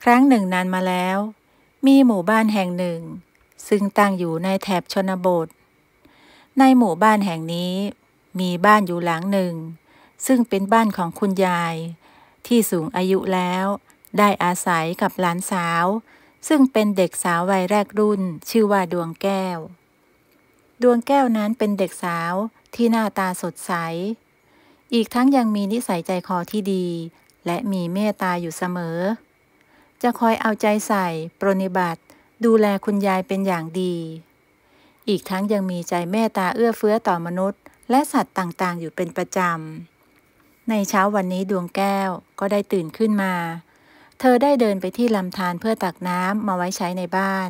ครั้งหนึ่งนานมาแล้วมีหมู่บ้านแห่งหนึ่งซึ่งตั้งอยู่ในแถบชนบทในหมู่บ้านแห่งนี้มีบ้านอยู่หลังหนึ่งซึ่งเป็นบ้านของคุณยายที่สูงอายุแล้วได้อาศัยกับหลานสาวซึ่งเป็นเด็กสาววัยแรกรุ่นชื่อว่าดวงแก้วดวงแก้วนั้นเป็นเด็กสาวที่หน้าตาสดใสอีกทั้งยังมีนิสัยใจคอที่ดีและมีเมตตาอยู่เสมอจะคอยเอาใจใส่ปรนนิบัติดูแลคุณยายเป็นอย่างดีอีกทั้งยังมีใจเมตตาเอื้อเฟื้อต่อมนุษย์และสัตว์ต่างๆอยู่เป็นประจำในเช้าวันนี้ดวงแก้วก็ได้ตื่นขึ้นมาเธอได้เดินไปที่ลำธารเพื่อตักน้ำมาไว้ใช้ในบ้าน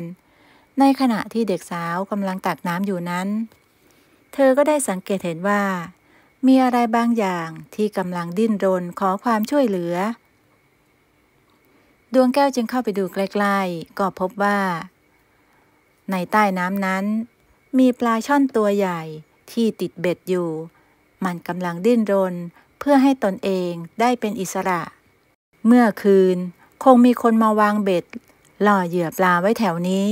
ในขณะที่เด็กสาวกำลังตักน้ำอยู่นั้นเธอก็ได้สังเกตเห็นว่ามีอะไรบางอย่างที่กำลังดิ้นรนขอความช่วยเหลือดวงแก้วจึงเข้าไปดูใกล้ๆก็พบว่าในใต้น้ำนั้นมีปลาช่อนตัวใหญ่ที่ติดเบ็ดอยู่มันกำลังดิ้นรนเพื่อให้ตนเองได้เป็นอิสระเมื่อคืนคงมีคนมาวางเบ็ดล่อเหยื่อปลาไว้แถวนี้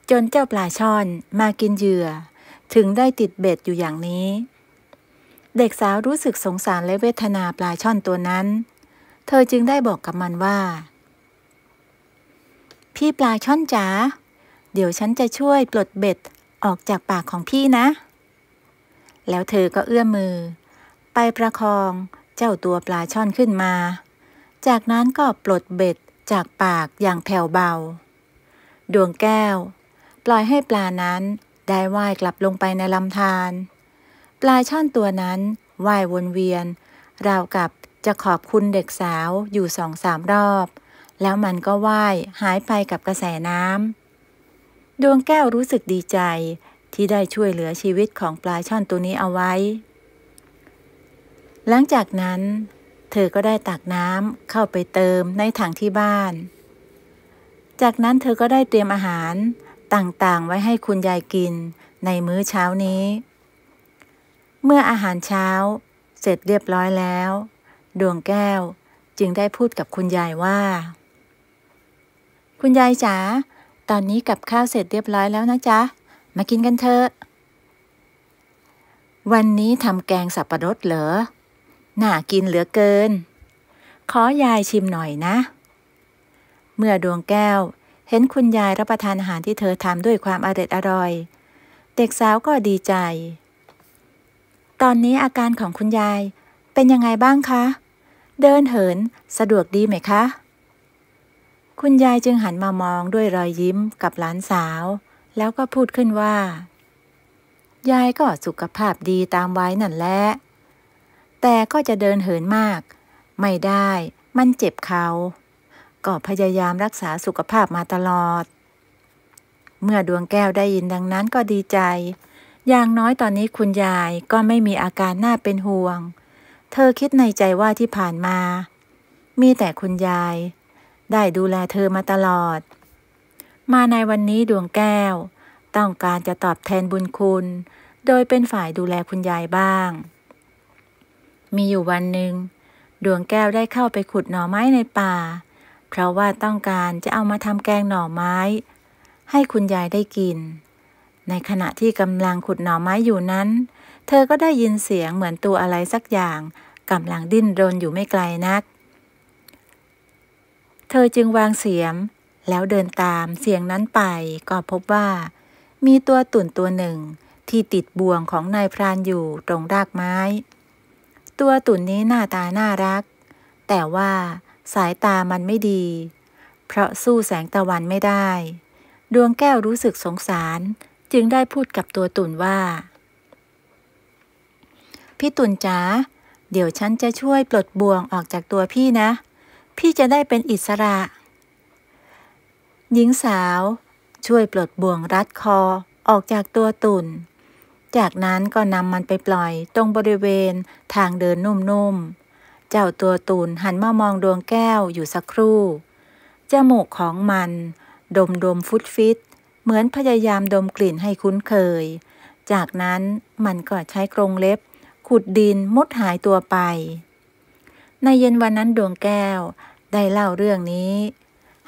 จนเจ้าปลาช่อนมากินเหยื่อถึงได้ติดเบ็ดอยู่อย่างนี้เด็กสาวรู้สึกสงสารและเวทนาปลาช่อนตัวนั้นเธอจึงได้บอกกับมันว่าพี่ปลาช่อนจ๋าเดี๋ยวฉันจะช่วยปลดเบ็ดออกจากปากของพี่นะแล้วเธอก็เอื้อมมือไปประคองเจ้าตัวปลาช่อนขึ้นมาจากนั้นก็ปลดเบ็ดจากปากอย่างแผ่วเบาดวงแก้วปล่อยให้ปลานั้นได้ว่ายกลับลงไปในลำธารปลาช่อนตัวนั้นว่ายวนเวียนราวกับจะขอบคุณเด็กสาวอยู่2-3 รอบแล้วมันก็ว่ายหายไปกับกระแสน้ำดวงแก้วรู้สึกดีใจที่ได้ช่วยเหลือชีวิตของปลาช่อนตัวนี้เอาไว้หลังจากนั้นเธอก็ได้ตักน้ำเข้าไปเติมในถังที่บ้านจากนั้นเธอก็ได้เตรียมอาหารต่างๆไว้ให้คุณยายกินในมื้อเช้านี้เมื่ออาหารเช้าเสร็จเรียบร้อยแล้วดวงแก้วจึงได้พูดกับคุณยายว่าคุณยายจ๋าตอนนี้กับข้าวเสร็จเรียบร้อยแล้วนะจ๊ะมากินกันเถอะวันนี้ทำแกงสับปะรดเหรอน่ากินเหลือเกินขอยายชิมหน่อยนะเมื่อดวงแก้วเห็นคุณยายรับประทานอาหารที่เธอทำด้วยความอร่อยเด็กสาวก็ดีใจตอนนี้อาการของคุณยายเป็นยังไงบ้างคะเดินเหินสะดวกดีไหมคะคุณยายจึงหันมามองด้วยรอยยิ้มกับหลานสาวแล้วก็พูดขึ้นว่ายายก็สุขภาพดีตามวัยนั่นแหละแต่ก็จะเดินเหินมากไม่ได้มันเจ็บเขาก็พยายามรักษาสุขภาพมาตลอดเมื่อดวงแก้วได้ยินดังนั้นก็ดีใจอย่างน้อยตอนนี้คุณยายก็ไม่มีอาการน่าเป็นห่วงเธอคิดในใจว่าที่ผ่านมามีแต่คุณยายได้ดูแลเธอมาตลอดมาในวันนี้ดวงแก้วต้องการจะตอบแทนบุญคุณโดยเป็นฝ่ายดูแลคุณยายบ้างมีอยู่วันหนึ่งดวงแก้วได้เข้าไปขุดหน่อไม้ในป่าเพราะว่าต้องการจะเอามาทำแกงหน่อไม้ให้คุณยายได้กินในขณะที่กำลังขุดหน่อไม้อยู่นั้นเธอก็ได้ยินเสียงเหมือนตัวอะไรสักอย่างกำลังดิ้นรนอยู่ไม่ไกลนักเธอจึงวางเสียมแล้วเดินตามเสียงนั้นไปก็พบว่ามีตัวตุ่นตัวหนึ่งที่ติดบ่วงของนายพรานอยู่ตรงรากไม้ตัวตุ่นนี้หน้าตาน่ารักแต่ว่าสายตามันไม่ดีเพราะสู้แสงตะวันไม่ได้ดวงแก้วรู้สึกสงสารจึงได้พูดกับตัวตุ่นว่าพี่ตุ่นจ๋าเดี๋ยวฉันจะช่วยปลดบ่วงออกจากตัวพี่นะพี่จะได้เป็นอิสระหญิงสาวช่วยปลดบ่วงรัดคอออกจากตัวตุ่นจากนั้นก็นำมันไปปล่อยตรงบริเวณทางเดินนุ่มๆเจ้าตัวตุ่นหันมามองดวงแก้วอยู่สักครู่จมูกของมันดมฟุดฟิตเหมือนพยายามดมกลิ่นให้คุ้นเคยจากนั้นมันก็ใช้กรงเล็บขุดดินมุดหายตัวไปในเย็นวันนั้นดวงแก้วได้เล่าเรื่องนี้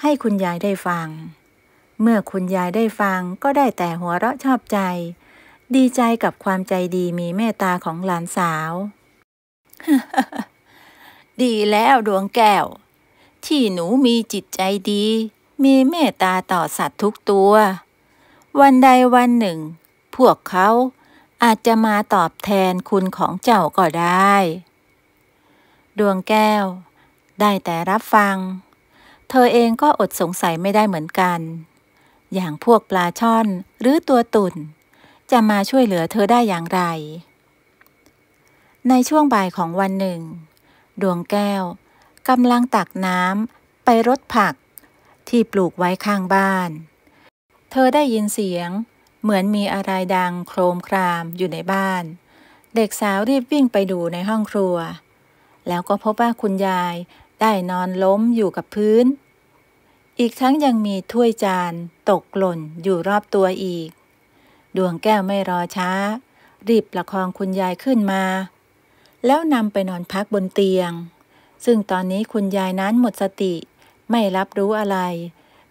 ให้คุณยายได้ฟังเมื่อคุณยายได้ฟังก็ได้แต่หัวเราะชอบใจดีใจกับความใจดีมีเมตตาของหลานสาว ดีแล้วดวงแก้วที่หนูมีจิตใจดีมีเมตตาต่อสัตว์ทุกตัววันใดวันหนึ่งพวกเขาอาจจะมาตอบแทนคุณของเจ้าก็ได้ดวงแก้วได้แต่รับฟังเธอเองก็อดสงสัยไม่ได้เหมือนกันอย่างพวกปลาช่อนหรือตัวตุ่นจะมาช่วยเหลือเธอได้อย่างไรในช่วงบ่ายของวันหนึ่งดวงแก้วกำลังตักน้ำไปรดผักที่ปลูกไว้ข้างบ้านเธอได้ยินเสียงเหมือนมีอะไรดังโครมครามอยู่ในบ้านเด็กสาวรีบวิ่งไปดูในห้องครัวแล้วก็พบว่าคุณยายได้นอนล้มอยู่กับพื้นอีกทั้งยังมีถ้วยจานตกหล่นอยู่รอบตัวอีกดวงแก้วไม่รอช้ารีบประคองคุณยายขึ้นมาแล้วนำไปนอนพักบนเตียงซึ่งตอนนี้คุณยายนั้นหมดสติไม่รับรู้อะไร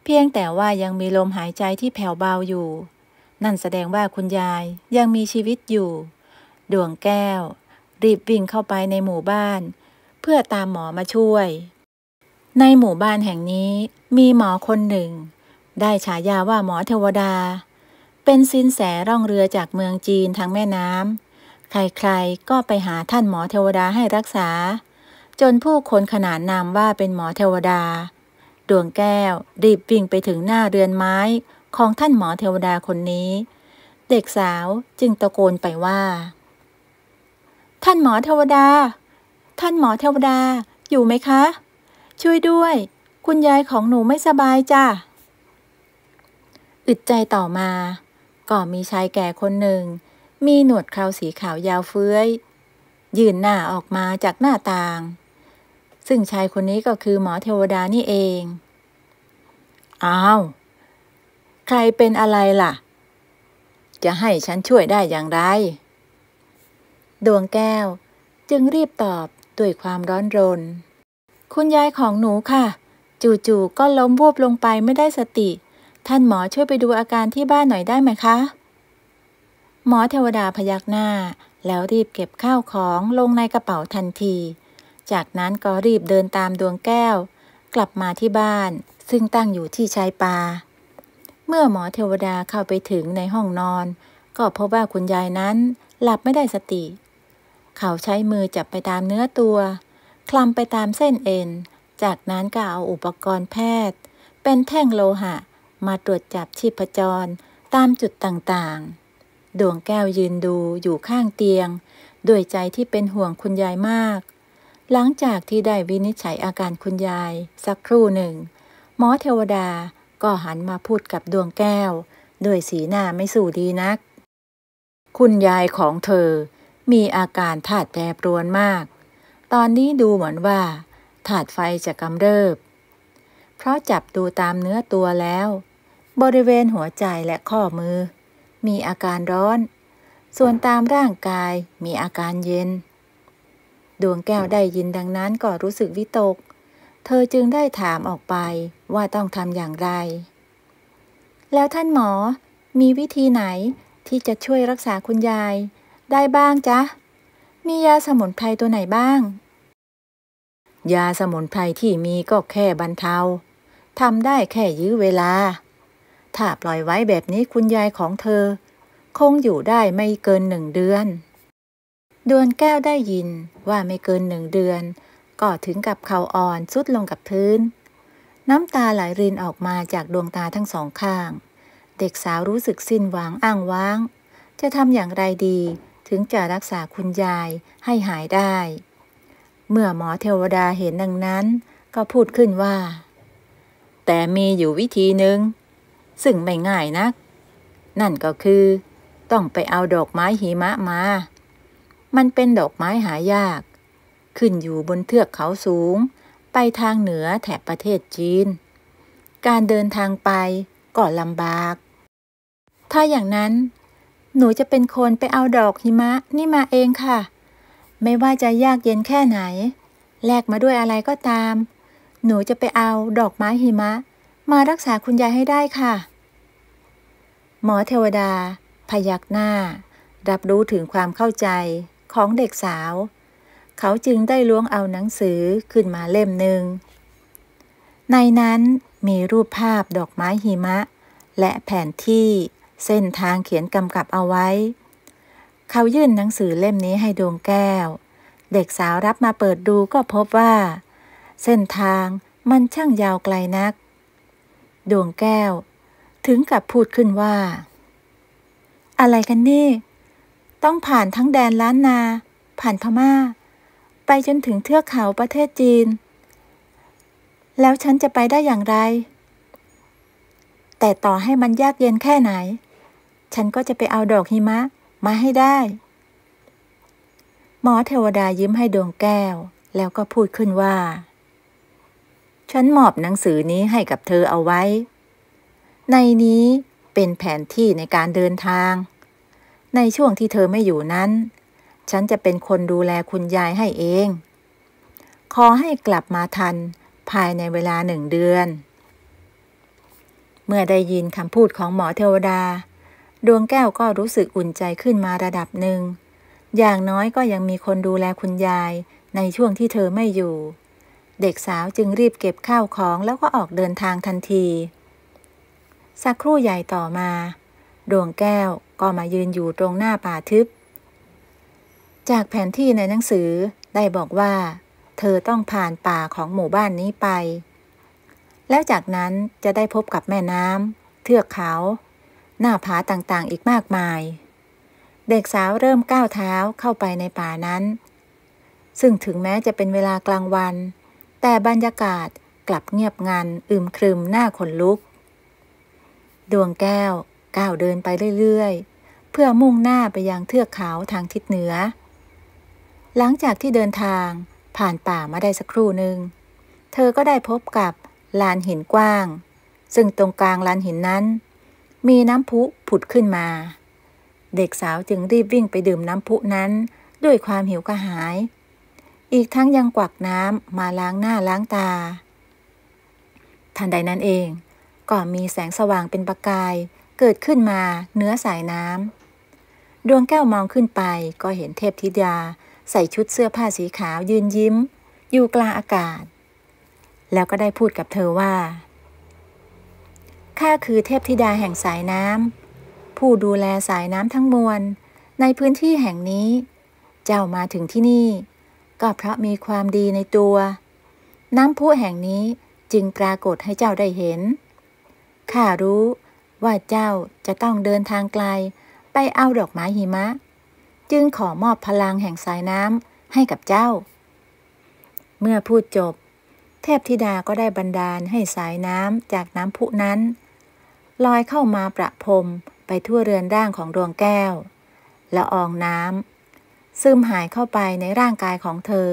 เพียงแต่ว่ายังมีลมหายใจที่แผ่วเบาอยู่นั่นแสดงว่าคุณยายยังมีชีวิตอยู่ดวงแก้วรีบวิ่งเข้าไปในหมู่บ้านเพื่อตามหมอมาช่วยในหมู่บ้านแห่งนี้มีหมอคนหนึ่งได้ฉายาว่าหมอเทวดาเป็นสินแสร่องเรือจากเมืองจีนทางแม่น้ำใครๆก็ไปหาท่านหมอเทวดาให้รักษาจนผู้คนขนานนามว่าเป็นหมอเทวดาดวงแก้วรีบวิ่งไปถึงหน้าเรือนไม้ของท่านหมอเทวดาคนนี้เด็กสาวจึงตะโกนไปว่าท่านหมอเทวดาท่านหมอเทวดาอยู่ไหมคะช่วยด้วยคุณยายของหนูไม่สบายจ้ะอึดใจต่อมาก็มีชายแก่คนหนึ่งมีหนวดเคราสีขาวยาวเฟื้อยยื่นหน้าออกมาจากหน้าต่างซึ่งชายคนนี้ก็คือหมอเทวดานี่เองอ้าวใครเป็นอะไรล่ะจะให้ฉันช่วยได้อย่างไรดวงแก้วจึงรีบตอบด้วยความร้อนรนคุณยายของหนูค่ะจู่ๆก็ล้มวูบลงไปไม่ได้สติท่านหมอช่วยไปดูอาการที่บ้านหน่อยได้ไหมคะหมอเทวดาพยักหน้าแล้วรีบเก็บข้าวของลงในกระเป๋าทันทีจากนั้นก็รีบเดินตามดวงแก้วกลับมาที่บ้านซึ่งตั้งอยู่ที่ชายป่าเมื่อหมอเทวดาเข้าไปถึงในห้องนอนก็พบว่าคุณยายนั้นหลับไม่ได้สติเขาใช้มือจับไปตามเนื้อตัวคลำไปตามเส้นเอ็นจากนั้นก็เอาอุปกรณ์แพทย์เป็นแท่งโลหะมาตรวจจับชีพจรตามจุดต่างๆดวงแก้วยืนดูอยู่ข้างเตียงด้วยใจที่เป็นห่วงคุณยายมากหลังจากที่ได้วินิจฉัยอาการคุณยายสักครู่หนึ่งหมอเทวดาก็หันมาพูดกับดวงแก้วด้วยสีหน้าไม่สู้ดีนักคุณยายของเธอมีอาการธาตุแปรปรวนมากตอนนี้ดูเหมือนว่าธาตุไฟจะกำเริบเพราะจับดูตามเนื้อตัวแล้วบริเวณหัวใจและข้อมือมีอาการร้อนส่วนตามร่างกายมีอาการเย็นดวงแก้วได้ยินดังนั้นก็รู้สึกวิตกเธอจึงได้ถามออกไปว่าต้องทำอย่างไรแล้วท่านหมอมีวิธีไหนที่จะช่วยรักษาคุณยายได้บ้างจ๊ะมียาสมุนไพรตัวไหนบ้างยาสมุนไพรที่มีก็แค่บรรเทาทำได้แค่ยื้อเวลาถ้าปล่อยไว้แบบนี้คุณยายของเธอคงอยู่ได้ไม่เกิน1 เดือนดวงแก้วได้ยินว่าไม่เกิน1 เดือนก็ถึงกับเข่าอ่อนทรุดลงกับพื้นน้ำตาไหลรินออกมาจากดวงตาทั้งสองข้างเด็กสาวรู้สึกสิ้นหวังอ้างว้างจะทำอย่างไรดีถึงจะรักษาคุณยายให้หายได้เมื่อหมอเทวดาเห็นดังนั้นก็พูดขึ้นว่าแต่มีอยู่วิธีหนึ่งซึ่งไม่ง่ายนักนั่นก็คือต้องไปเอาดอกไม้หิมะมามันเป็นดอกไม้หายากขึ้นอยู่บนเทือกเขาสูงไปทางเหนือแถบประเทศจีนการเดินทางไปก็ลำบากถ้าอย่างนั้นหนูจะเป็นคนไปเอาดอกหิมะนี่มาเองค่ะไม่ว่าจะยากเย็นแค่ไหนแลกมาด้วยอะไรก็ตามหนูจะไปเอาดอกไม้หิมะ มารักษาคุณยายให้ได้ค่ะหมอเทวดาพยักหน้ารับรู้ถึงความเข้าใจของเด็กสาวเขาจึงได้ล้วงเอาหนังสือขึ้นมาเล่มหนึ่งในนั้นมีรูปภาพดอกไม้หิมะและแผนที่เส้นทางเขียนกำกับเอาไว้เขายื่นหนังสือเล่มนี้ให้ดวงแก้วเด็กสาวรับมาเปิดดูก็พบว่าเส้นทางมันช่างยาวไกลนักดวงแก้วถึงกับพูดขึ้นว่าอะไรกันนี่ต้องผ่านทั้งแดนล้านนาผ่านพม่าไปจนถึงเทือกเขาประเทศจีนแล้วฉันจะไปได้อย่างไรแต่ต่อให้มันยากเย็นแค่ไหนฉันก็จะไปเอาดอกหิมะมาให้ได้หมอเทวดายิ้มให้ดวงแก้วแล้วก็พูดขึ้นว่าฉันมอบหนังสือนี้ให้กับเธอเอาไว้ในนี้เป็นแผนที่ในการเดินทางในช่วงที่เธอไม่อยู่นั้นฉันจะเป็นคนดูแลคุณยายให้เองขอให้กลับมาทันภายในเวลา1 เดือนเมื่อได้ยินคำพูดของหมอเทวดาดวงแก้วก็รู้สึกอุ่นใจขึ้นมาระดับหนึ่งอย่างน้อยก็ยังมีคนดูแลคุณยายในช่วงที่เธอไม่อยู่เด็กสาวจึงรีบเก็บข้าวของแล้วก็ออกเดินทางทันทีสักครู่ใหญ่ต่อมาดวงแก้วก็มายืนอยู่ตรงหน้าป่าทึบจากแผนที่ในหนังสือได้บอกว่าเธอต้องผ่านป่าของหมู่บ้านนี้ไปแล้วจากนั้นจะได้พบกับแม่น้ำเทือกเขาหน้าผาต่างๆอีกมากมายเด็กสาวเริ่มก้าวเท้าเข้าไปในป่านั้นซึ่งถึงแม้จะเป็นเวลากลางวันแต่บรรยากาศกลับเงียบงันอึมครึมน่าขนลุกดวงแก้วก้าวเดินไปเรื่อยๆเพื่อมุ่งหน้าไปยังเทือกเขาทางทิศเหนือหลังจากที่เดินทางผ่านป่ามาได้สักครู่หนึ่งเธอก็ได้พบกับลานหินกว้างซึ่งตรงกลางลานหินนั้นมีน้ำพุผุดขึ้นมาเด็กสาวจึงรีบวิ่งไปดื่มน้ำพุนั้นด้วยความหิวกระหายอีกทั้งยังกวักน้ำมาล้างหน้าล้างตาทันใดนั้นเองก็มีแสงสว่างเป็นประกายเกิดขึ้นมาเหนือสายน้ำดวงแก้วมองขึ้นไปก็เห็นเทพธิดาใส่ชุดเสื้อผ้าสีขาวยืนยิ้มอยู่กลางอากาศแล้วก็ได้พูดกับเธอว่าข้าคือเทพธิดาแห่งสายน้ำผู้ดูแลสายน้ำทั้งมวลในพื้นที่แห่งนี้เจ้ามาถึงที่นี่ก็เพราะมีความดีในตัวน้ำพุแห่งนี้จึงปรากฏให้เจ้าได้เห็นข้ารู้ว่าเจ้าจะต้องเดินทางไกลไปเอาดอกไม้หิมะจึงขอมอบพลังแห่งสายน้ำให้กับเจ้าเมื่อพูดจบเทพธิดาก็ได้บันดาลให้สายน้ำจากน้ำพุนั้นลอยเข้ามาประพรมไปทั่วเรือนร่างของดวงแก้วละอองน้ำซึมหายเข้าไปในร่างกายของเธอ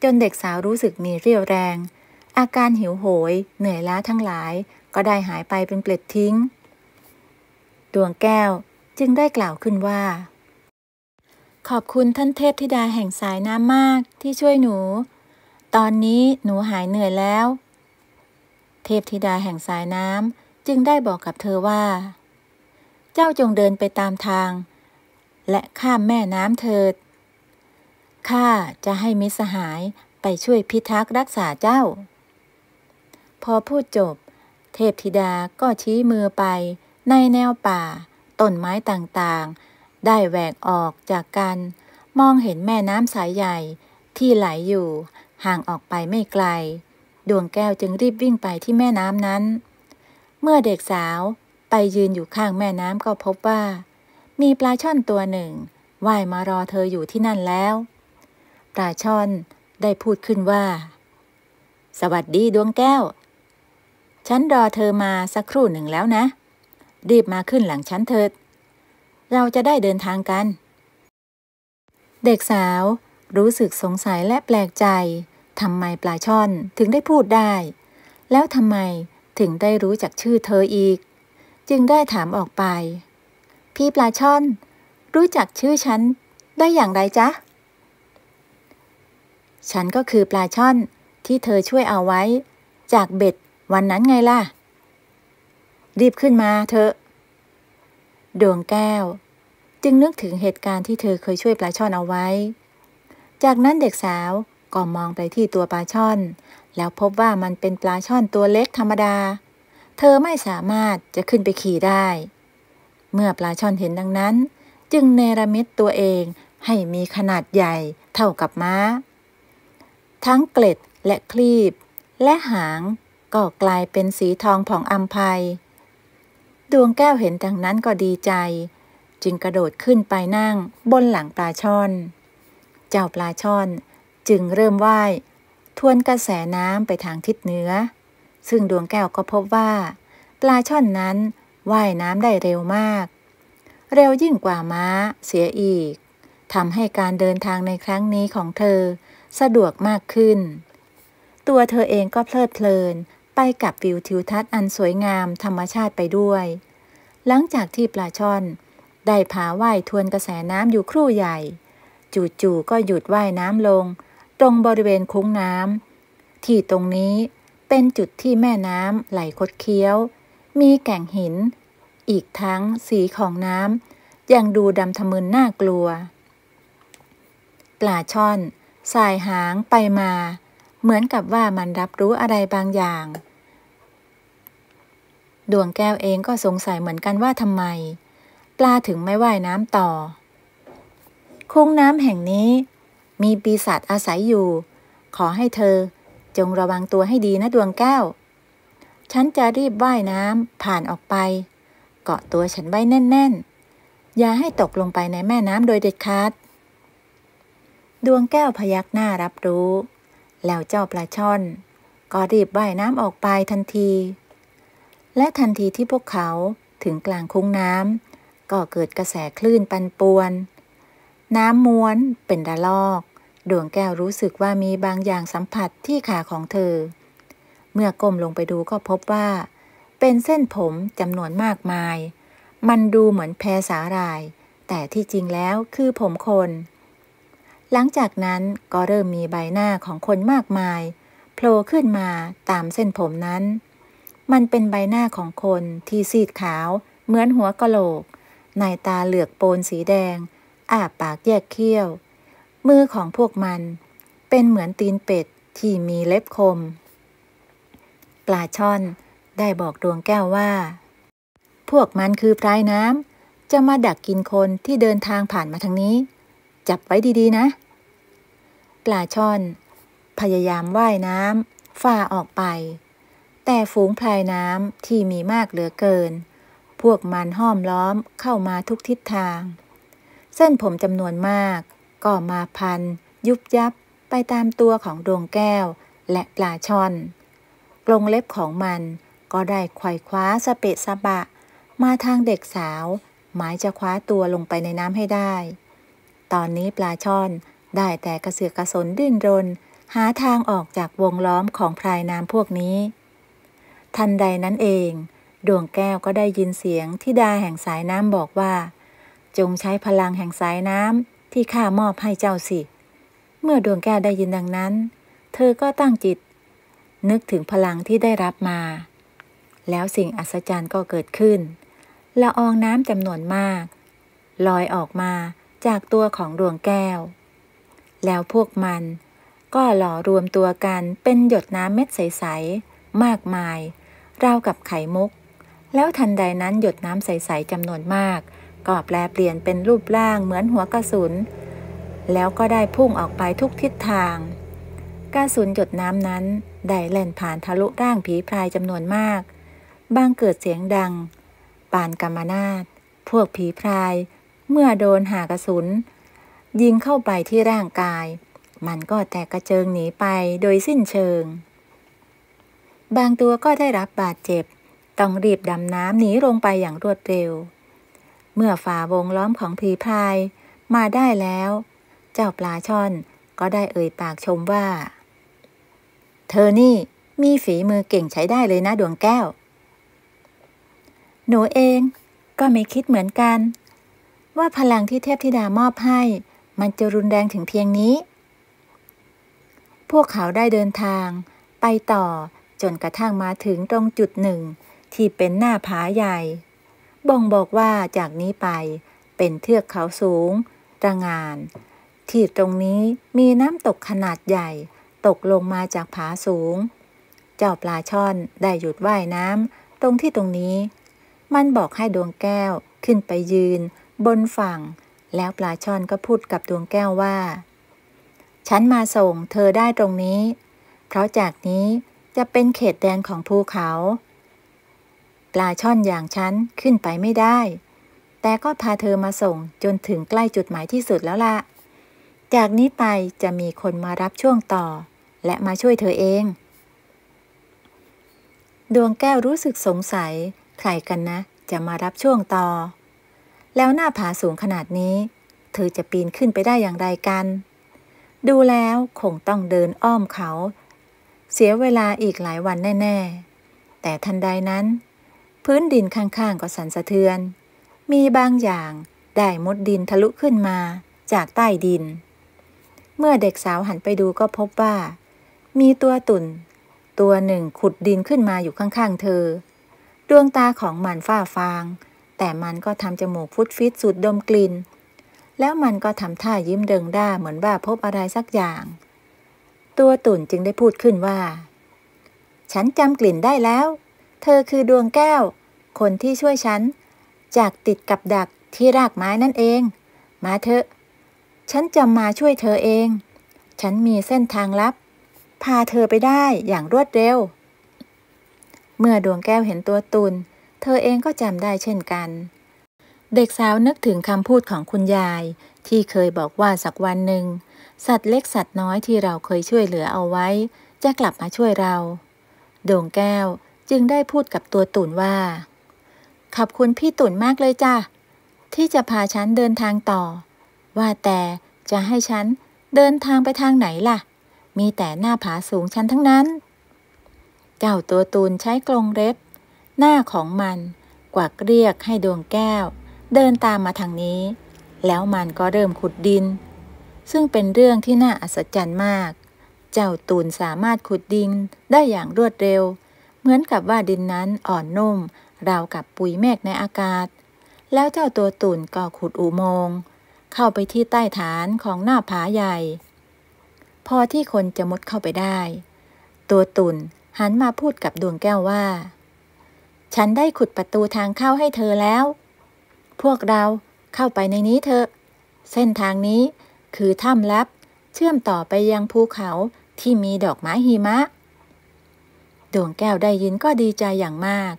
จนเด็กสาวรู้สึกมีเรี่ยวแรงอาการหิวโหยเหนื่อยล้าทั้งหลายก็ได้หายไปเป็นเปล็ดทิ้งดวงแก้วจึงได้กล่าวขึ้นว่าขอบคุณท่านเทพธิดาแห่งสายน้ำมากที่ช่วยหนูตอนนี้หนูหายเหนื่อยแล้วเทพธิดาแห่งสายน้ำจึงได้บอกกับเธอว่าเจ้าจงเดินไปตามทางและข้ามแม่น้ำเถิดข้าจะให้มิตรสหายไปช่วยพิทักษ์รักษาเจ้าพอพูดจบเทพธิดาก็ชี้มือไปในแนวป่าต้นไม้ต่างๆได้แหวกออกจากกันมองเห็นแม่น้ำสายใหญ่ที่ไหลอยู่ห่างออกไปไม่ไกลดวงแก้วจึงรีบวิ่งไปที่แม่น้ำนั้นเมื่อเด็กสาวไปยืนอยู่ข้างแม่น้ำก็พบว่ามีปลาช่อนตัวหนึ่งว่ายมารอเธออยู่ที่นั่นแล้วปลาช่อนได้พูดขึ้นว่าสวัสดีดวงแก้วฉันรอเธอมาสักครู่หนึ่งแล้วนะรีบมาขึ้นหลังฉันเถิดเราจะได้เดินทางกันเด็กสาวรู้สึกสงสัยและแปลกใจทำไมปลาช่อนถึงได้พูดได้แล้วทำไมถึงได้รู้จักชื่อเธออีกจึงได้ถามออกไปพี่ปลาช่อนรู้จักชื่อฉันได้อย่างไรจ๊ะฉันก็คือปลาช่อนที่เธอช่วยเอาไว้จากเบ็ด วันนั้นไงล่ะรีบขึ้นมาเถอะดวงแก้วจึงนึกถึงเหตุการณ์ที่เธอเคยช่วยปลาช่อนเอาไว้จากนั้นเด็กสาวก็มองไปที่ตัวปลาช่อนแล้วพบว่ามันเป็นปลาช่อนตัวเล็กธรรมดาเธอไม่สามารถจะขึ้นไปขี่ได้เมื่อปลาช่อนเห็นดังนั้นจึงเนรมิตตัวเองให้มีขนาดใหญ่เท่ากับม้าทั้งเกล็ดและคลีบและหางก็กลายเป็นสีทองผ่องอัมไพดวงแก้วเห็นดังนั้นก็ดีใจจึงกระโดดขึ้นไปนั่งบนหลังปลาช่อนเจ้าปลาช่อนจึงเริ่มว่ายทวนกระแสน้ำไปทางทิศเหนือซึ่งดวงแก้วก็พบว่าปลาช่อนนั้นว่ายน้ำได้เร็วมากเร็วยิ่งกว่าม้าเสียอีกทำให้การเดินทางในครั้งนี้ของเธอสะดวกมากขึ้นตัวเธอเองก็เพลิดเพลินไปกับวิวทิวทัศน์อันสวยงามธรรมชาติไปด้วยหลังจากที่ปลาช่อนได้พาว่ายทวนกระแสน้ำอยู่ครู่ใหญ่จู่ๆก็หยุดว่ายน้ำลงตรงบริเวณคุ้งน้ำที่ตรงนี้เป็นจุดที่แม่น้ำไหลคดเคี้ยวมีแก่งหินอีกทั้งสีของน้ำยังดูดำทะมึนน่ากลัวปลาช่อนสายหางไปมาเหมือนกับว่ามันรับรู้อะไรบางอย่างดวงแก้วเองก็สงสัยเหมือนกันว่าทำไมปลาถึงไม่ว่ายน้ำต่อคุ้งน้ำแห่งนี้มีปีศาจอาศัยอยู่ขอให้เธอจงระวังตัวให้ดีนะดวงแก้วฉันจะรีบว่ายน้ำผ่านออกไปเกาะตัวฉันไว้แน่นๆอย่าให้ตกลงไปในแม่น้ำโดยเด็ดขาดดวงแก้วพยักหน้ารับรู้แล้วเจ้าปลาช่อนก็รีบว่ายน้ำออกไปทันทีและทันทีที่พวกเขาถึงกลางคุ้งน้ำก็เกิดกระแสคลื่นปั่นป่วนน้ำม้วนเป็นระลอกดวงแก้วรู้สึกว่ามีบางอย่างสัมผัสที่ขาของเธอเมื่อก้มลงไปดูก็พบว่าเป็นเส้นผมจำนวนมากมายมันดูเหมือนแพสาหร่ายแต่ที่จริงแล้วคือผมคนหลังจากนั้นก็เริ่มมีใบหน้าของคนมากมายโผล่ขึ้นมาตามเส้นผมนั้นมันเป็นใบหน้าของคนที่ซีดขาวเหมือนหัวกะโหลกในตาเหลือกโปนสีแดงอ้าปากแยกเขี้ยวมือของพวกมันเป็นเหมือนตีนเป็ดที่มีเล็บคมปลาช่อนได้บอกดวงแก้วว่าพวกมันคือพรายน้ำจะมาดักกินคนที่เดินทางผ่านมาทางนี้จับไว้ดีๆนะปลาช่อนพยายามว่ายน้ำฝ่าออกไปแต่ฝูงพรายน้ำที่มีมากเหลือเกินพวกมันห้อมล้อมเข้ามาทุกทิศทางเส้นผมจำนวนมากก็มาพันยุบยับไปตามตัวของดวงแก้วและปลาช่อนกรงเล็บของมันก็ได้ไขว่คว้าสเปะสะบะมาทางเด็กสาวหมายจะคว้าตัวลงไปในน้ำให้ได้ตอนนี้ปลาช่อนได้แต่กระเสือกกระสนดิ้นรนหาทางออกจากวงล้อมของพรายน้ำพวกนี้ทันใดนั้นเองดวงแก้วก็ได้ยินเสียงธิดาแห่งสายน้ำบอกว่าจงใช้พลังแห่งสายน้ำที่ข้ามอบให้เจ้าสิเมื่อดวงแก้วได้ยินดังนั้นเธอก็ตั้งจิตนึกถึงพลังที่ได้รับมาแล้วสิ่งอัศจรรย์ก็เกิดขึ้นละอองน้ำจำนวนมากลอยออกมาจากตัวของดวงแก้วแล้วพวกมันก็หล่อรวมตัวกันเป็นหยดน้ำเม็ดใสๆมากมายราวกับไข่มุกแล้วทันใดนั้นหยดน้ำใสๆจำนวนมากก็แปลเปลี่ยนเป็นรูปร่างเหมือนหัวกระสุนแล้วก็ได้พุ่งออกไปทุกทิศทางกระสุนหยดน้ำนั้นได้แล่นผ่านทะลุร่างผีพรายจำนวนมากบางเกิดเสียงดังปานกำมนาฏพวกผีพรายเมื่อโดนหากระสุนยิงเข้าไปที่ร่างกายมันก็แตกกระเจิงหนีไปโดยสิ้นเชิงบางตัวก็ได้รับบาดเจ็บต้องรีบดำน้ำหนีลงไปอย่างรวดเร็วเมื่อฝ่าวงล้อมของผีพรายมาได้แล้วเจ้าปลาช่อนก็ได้เอ่ยปากชมว่าเธอนี่มีฝีมือเก่งใช้ได้เลยนะดวงแก้วหนูเองก็ไม่คิดเหมือนกันว่าพลังที่เทพธิดามอบให้มันจะรุนแรงถึงเพียงนี้พวกเขาได้เดินทางไปต่อ จนกระทั่งมาถึงตรงจุดหนึ่งที่เป็นหน้าผาใหญ่บ่งบอกว่าจากนี้ไปเป็นเทือกเขาสูงตระหง่านที่ตรงนี้มีน้ำตกขนาดใหญ่ตกลงมาจากผาสูงเจ้าปลาช่อนได้หยุดว่ายน้ำตรงนี้มันบอกให้ดวงแก้วขึ้นไปยืนบนฝั่งแล้วปลาช่อนก็พูดกับดวงแก้วว่าฉันมาส่งเธอได้ตรงนี้เพราะจากนี้จะเป็นเขตแดนของภูเขาปลาช่อนอย่างฉันขึ้นไปไม่ได้แต่ก็พาเธอมาส่งจนถึงใกล้จุดหมายที่สุดแล้วล่ะจากนี้ไปจะมีคนมารับช่วงต่อและมาช่วยเธอเองดวงแก้วรู้สึกสงสัยใครกันนะจะมารับช่วงต่อแล้วหน้าผาสูงขนาดนี้เธอจะปีนขึ้นไปได้อย่างไรกันดูแล้วคงต้องเดินอ้อมเขาเสียเวลาอีกหลายวันแน่ๆแต่ทันใดนั้นพื้นดินข้างๆก็สั่นสะเทือนมีบางอย่างได้มุดดินทะลุขึ้นมาจากใต้ดินเมื่อเด็กสาวหันไปดูก็พบว่ามีตัวตุ่นตัวหนึ่งขุดดินขึ้นมาอยู่ข้างๆเธอดวงตาของมันฝ้าฟางแต่มันก็ทำจมูกฟุดฟิดสูดดมกลิ่นแล้วมันก็ทำท่ายิ้มเดิงด้าเหมือนว่าพบอะไรสักอย่างตัวตุ่นจึงได้พูดขึ้นว่าฉันจำกลิ่นได้แล้วเธอคือดวงแก้วคนที่ช่วยฉันจากติดกับดักที่รากไม้นั่นเองมาเถอะฉันจะมาช่วยเธอเองฉันมีเส้นทางลับพาเธอไปได้อย่างรวดเร็วเมื่อดวงแก้วเห็นตัวตุ่นเธอเองก็จำได้เช่นกันเด็กสาวนึกถึงคำพูดของคุณยายที่เคยบอกว่าสักวันหนึ่งสัตว์เล็กสัตว์น้อยที่เราเคยช่วยเหลือเอาไว้จะกลับมาช่วยเราดวงแก้วจึงได้พูดกับตัวตุ่นว่าขอบคุณพี่ตุ่นมากเลยจ้ะที่จะพาฉันเดินทางต่อว่าแต่จะให้ฉันเดินทางไปทางไหนล่ะมีแต่หน้าผาสูงชันทั้งนั้นเจ้าตัวตุ่นใช้กรงเล็บหน้าของมันกวักเรียกให้ดวงแก้วเดินตามมาทางนี้แล้วมันก็เริ่มขุดดินซึ่งเป็นเรื่องที่น่าอัศจรรย์มากเจ้าตุ่นสามารถขุดดินได้อย่างรวดเร็วเหมือนกับว่าดินนั้นอ่อนนุ่มราวกับปุยเมฆในอากาศแล้วเจ้าตัวตุ่นก็ขุดอุโมงค์เข้าไปที่ใต้ฐานของหน้าผาใหญ่พอที่คนจะมุดเข้าไปได้ตัวตุ่นหันมาพูดกับดวงแก้วว่าฉันได้ขุดประตูทางเข้าให้เธอแล้วพวกเราเข้าไปในนี้เถอะเส้นทางนี้คือถ้ำลับเชื่อมต่อไปยังภูเขาที่มีดอกไม้หิมะดวงแก้วได้ยินก็ดีใจอย่างมาก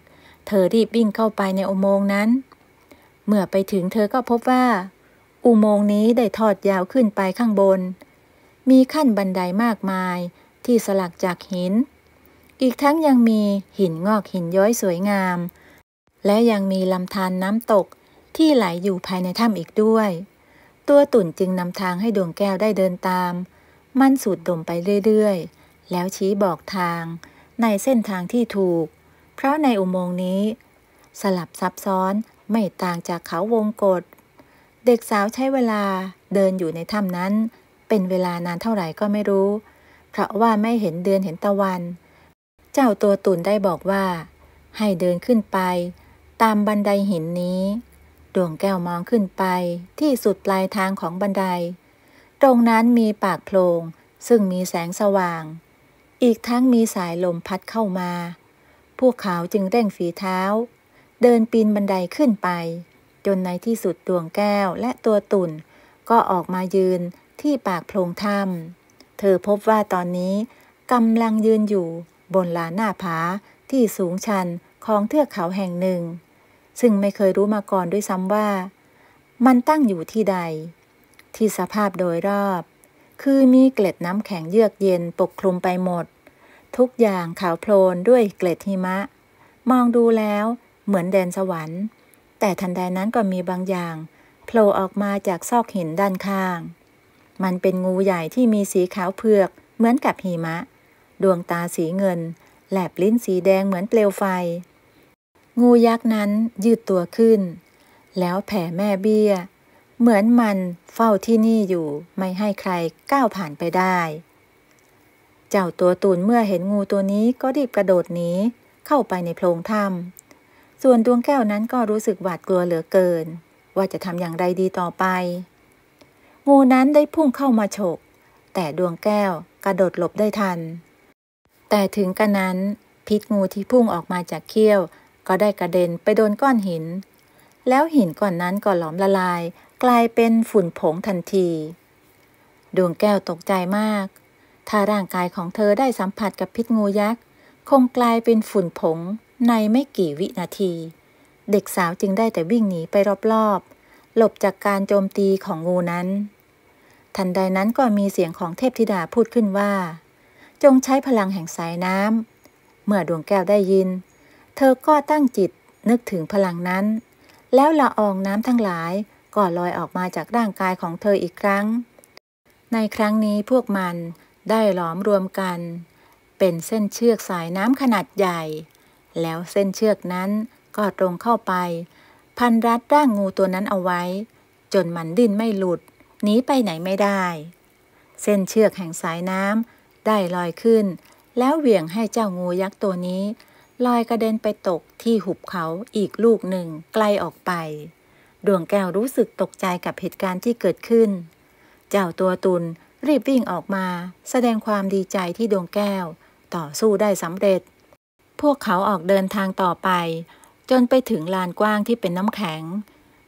เธอรีบวิ่งเข้าไปในอุโมงค์นั้นเมื่อไปถึงเธอก็พบว่าอุโมงค์นี้ได้ทอดยาวขึ้นไปข้างบนมีขั้นบันไดมากมายที่สลักจากหินอีกทั้งยังมีหินงอกหินย้อยสวยงามและยังมีลำธารน้ำตกที่ไหลอยู่ภายในถ้ำอีกด้วยตัวตุ่นจึงนำทางให้ดวงแก้วได้เดินตามมันสูดดมไปเรื่อยๆแล้วชี้บอกทางในเส้นทางที่ถูกเพราะในอุโมงค์นี้สลับซับซ้อนไม่ต่างจากเขาวงกตเด็กสาวใช้เวลาเดินอยู่ในถ้ำนั้นเป็นเวลานานเท่าไหร่ก็ไม่รู้เพราะว่าไม่เห็นเดือนเห็นตะวันเจ้าตัวตุ่นได้บอกว่าให้เดินขึ้นไปตามบันไดหินนี้ดวงแก้วมองขึ้นไปที่สุดปลายทางของบันไดตรงนั้นมีปากโพรงซึ่งมีแสงสว่างอีกทั้งมีสายลมพัดเข้ามาพวกเขาจึงเร่งฝีเท้าเดินปีนบันไดขึ้นไปจนในที่สุดดวงแก้วและตัวตุ่นก็ออกมายืนที่ปากโพรงถ้ำเธอพบว่าตอนนี้กำลังยืนอยู่บนลานหน้าผาที่สูงชันของเทือกเขาแห่งหนึ่งซึ่งไม่เคยรู้มาก่อนด้วยซ้ำว่ามันตั้งอยู่ที่ใดที่สภาพโดยรอบคือมีเกล็ดน้ำแข็งเยือกเย็นปกคลุมไปหมดทุกอย่างขาวโพลนด้วยเกล็ดหิมะมองดูแล้วเหมือนแดนสวรรค์แต่ทันใดนั้นก็มีบางอย่างโผล่ออกมาจากซอกหินด้านข้างมันเป็นงูใหญ่ที่มีสีขาวเผือกเหมือนกับหิมะดวงตาสีเงินแลบลิ้นสีแดงเหมือนเปลวไฟงูยักษ์นั้นยืดตัวขึ้นแล้วแผ่แม่เบี้ยเหมือนมันเฝ้าที่นี่อยู่ไม่ให้ใครก้าวผ่านไปได้ เจ้าตัวตุ่นเมื่อเห็นงูตัวนี้ก็รีบกระโดดหนีเข้าไปในโพรงถ้ำส่วนดวงแก้วนั้นก็รู้สึกหวาดกลัวเหลือเกินว่าจะทำอย่างไรดีต่อไปงูนั้นได้พุ่งเข้ามาฉกแต่ดวงแก้วกระโดดหลบได้ทันแต่ถึงกระนั้นพิษงูที่พุ่งออกมาจากเขี้ยวก็ได้กระเด็นไปโดนก้อนหินแล้วหินก้อนนั้นก็หลอมละลายกลายเป็นฝุ่นผงทันทีดวงแก้วตกใจมากถ้าร่างกายของเธอได้สัมผัสกับพิษงูยักษ์คงกลายเป็นฝุ่นผงในไม่กี่วินาทีเด็กสาวจึงได้แต่วิ่งหนีไปรอบๆหลบจากการโจมตีของงูนั้นทันใดนั้นก็มีเสียงของเทพธิดาพูดขึ้นว่าจงใช้พลังแห่งสายน้ำเมื่อดวงแก้วได้ยินเธอก็ตั้งจิตนึกถึงพลังนั้นแล้วละอองน้ำทั้งหลายก็ลอยออกมาจากร่างกายของเธออีกครั้งในครั้งนี้พวกมันได้หลอมรวมกันเป็นเส้นเชือกสายน้ำขนาดใหญ่แล้วเส้นเชือกนั้นก็ตรงเข้าไปพันรัดร่างงูตัวนั้นเอาไว้จนมันดิ้นไม่หลุดหนีไปไหนไม่ได้เส้นเชือกแห่งสายน้ำได้ลอยขึ้นแล้วเหวี่ยงให้เจ้างูยักษ์ตัวนี้ลอยกระเด็นไปตกที่หุบเขาอีกลูกหนึ่งไกลออกไปดวงแก้วรู้สึกตกใจกับเหตุการณ์ที่เกิดขึ้นเจ้าตัวตุนรีบวิ่งออกมาแสดงความดีใจที่ดวงแก้วต่อสู้ได้สำเร็จพวกเขาออกเดินทางต่อไปจนไปถึงลานกว้างที่เป็นน้ำแข็ง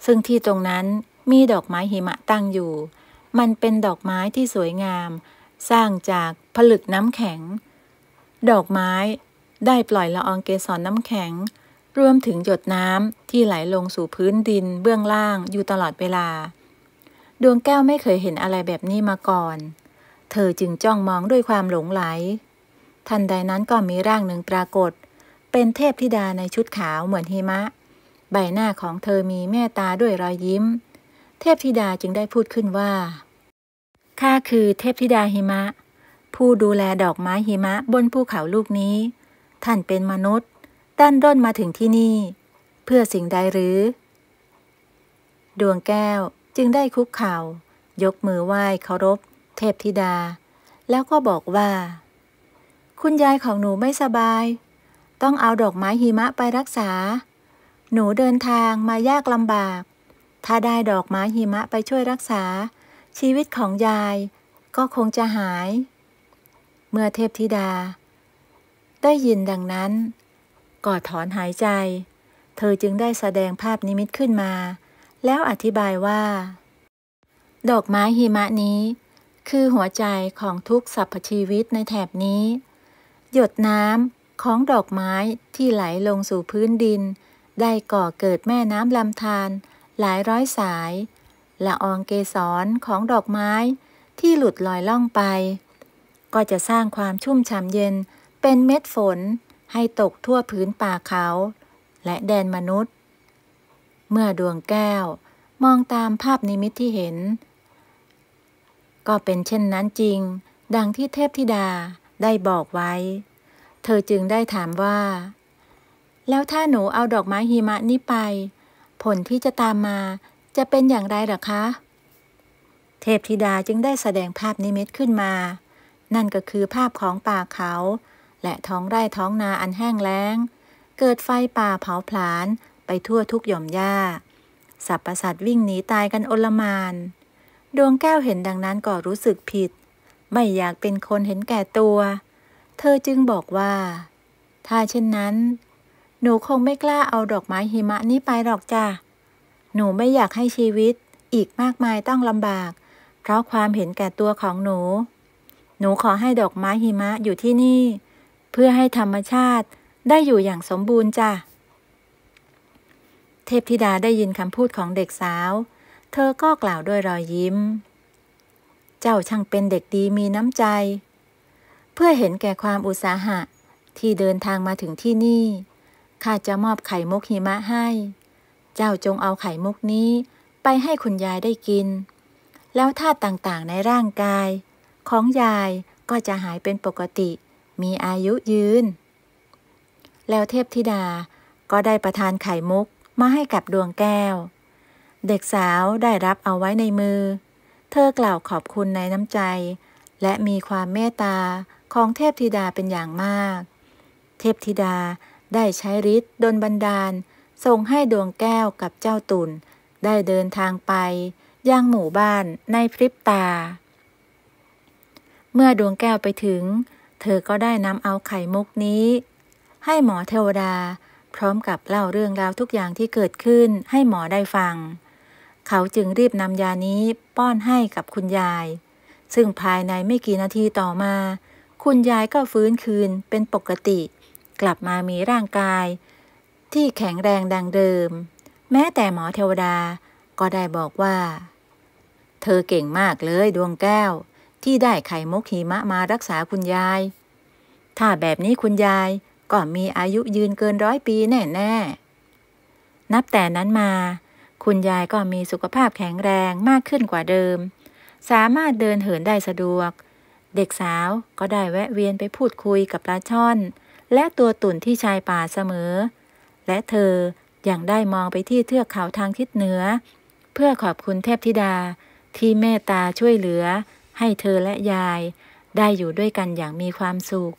ซึ่งที่ตรงนั้นมีดอกไม้หิมะตั้งอยู่มันเป็นดอกไม้ที่สวยงามสร้างจากผลึกน้ำแข็งดอกไม้ได้ปล่อยละอองเกสรน้ำแข็งรวมถึงหยดน้ำที่ไหลลงสู่พื้นดินเบื้องล่างอยู่ตลอดเวลาดวงแก้วไม่เคยเห็นอะไรแบบนี้มาก่อนเธอจึงจ้องมองด้วยความหลงไหลทันใดนั้นก็มีร่างหนึ่งปรากฏเป็นเทพธิดาในชุดขาวเหมือนหิมะใบหน้าของเธอมีเมตตาด้วยรอยยิ้มเทพธิดาจึงได้พูดขึ้นว่าข้าคือเทพธิดาหิมะผู้ดูแลดอกไม้หิมะบนภูเขาลูกนี้ท่านเป็นมนุษย์ดันด้นมาถึงที่นี่เพื่อสิ่งใดหรือดวงแก้วจึงได้คุกเข่ายกมือไหว้เคารพเทพธิดาแล้วก็บอกว่าคุณยายของหนูไม่สบายต้องเอาดอกไม้หิมะไปรักษาหนูเดินทางมายากลำบากถ้าได้ดอกไม้หิมะไปช่วยรักษาชีวิตของยายก็คงจะหายเมื่อเทพธิดาได้ยินดังนั้นก็ถอนหายใจเธอจึงได้แสดงภาพนิมิตขึ้นมาแล้วอธิบายว่าดอกไม้หิมะนี้คือหัวใจของทุกสรรพชีวิตในแถบนี้หยดน้ำของดอกไม้ที่ไหลลงสู่พื้นดินได้ก่อเกิดแม่น้ำลำธารหลายร้อยสายละอองเกสรของดอกไม้ที่หลุดลอยล่องไปก็จะสร้างความชุ่มฉ่ำเย็นเป็นเม็ดฝนให้ตกทั่วพื้นป่าเขาและแดนมนุษย์เมื่อดวงแก้วมองตามภาพนิมิตที่เห็นก็เป็นเช่นนั้นจริงดังที่เทพธิดาได้บอกไว้เธอจึงได้ถามว่าแล้วถ้าหนูเอาดอกไม้หิมะนี้ไปผลที่จะตามมาจะเป็นอย่างไรหรอคะเทพธิดาจึงได้แสดงภาพนิมิตขึ้นมานั่นก็คือภาพของป่าเขาและท้องไร่ท้องนาอันแห้งแล้งเกิดไฟป่าเผาผลาญไปทั่วทุกหย่อมหญ้าสรรพสัตว์วิ่งหนีตายกันโอลหม่านดวงแก้วเห็นดังนั้นก็รู้สึกผิดไม่อยากเป็นคนเห็นแก่ตัวเธอจึงบอกว่าถ้าเช่นนั้นหนูคงไม่กล้าเอาดอกไม้หิมะนี้ไปหรอกจ้ะหนูไม่อยากให้ชีวิตอีกมากมายต้องลำบากเพราะความเห็นแก่ตัวของหนูขอให้ดอกไม้หิมะอยู่ที่นี่เพื่อให้ธรรมชาติได้อยู่อย่างสมบูรณ์จ้ะเทพธิดาได้ยินคำพูดของเด็กสาวเธอก็กล่าวด้วยรอยยิ้มเจ้าช่างเป็นเด็กดีมีน้ำใจเพื่อเห็นแก่ความอุตสาหะที่เดินทางมาถึงที่นี่ข้าจะมอบไข่มุกหิมะให้เจ้าจงเอาไข่มุกนี้ไปให้คุณยายได้กินแล้วธาตุต่างๆในร่างกายของยายก็จะหายเป็นปกติมีอายุยืนแล้วเทพธิดาก็ได้ประทานไข่มุกมาให้กับดวงแก้วเด็กสาวได้รับเอาไว้ในมือเธอกล่าวขอบคุณในน้ำใจและมีความเมตตา ของเทพธิดาเป็นอย่างมาก เทพธิดาได้ใช้ฤทธิ์ดลบันดาลส่งให้ดวงแก้วกับเจ้าตุ่นได้เดินทางไปยังหมู่บ้านในพริบตา เมื่อดวงแก้วไปถึงเธอก็ได้นำเอาไข่มุกนี้ให้หมอเทวดาพร้อมกับเล่าเรื่องราวทุกอย่างที่เกิดขึ้นให้หมอได้ฟังเขาจึงรีบนำยานี้ป้อนให้กับคุณยายซึ่งภายในไม่กี่นาทีต่อมาคุณยายก็ฟื้นคืนเป็นปกติกลับมามีร่างกายที่แข็งแรงดังเดิมแม้แต่หมอเทวดาก็ได้บอกว่าเธอเก่งมากเลยดวงแก้วที่ได้ไข่มุกหิมะมารักษาคุณยายถ้าแบบนี้คุณยายก็มีอายุยืนเกิน100 ปีแน่ๆนับแต่นั้นมาคุณยายก็มีสุขภาพแข็งแรงมากขึ้นกว่าเดิมสามารถเดินเหินได้สะดวกเด็กสาวก็ได้แวะเวียนไปพูดคุยกับปลาช่อนและตัวตุ่นที่ชายป่าเสมอและเธอยังได้มองไปที่เทือกเขาทางทิศเหนือเพื่อขอบคุณเทพธิดาที่เมตตาช่วยเหลือให้เธอและยายได้อยู่ด้วยกันอย่างมีความสุข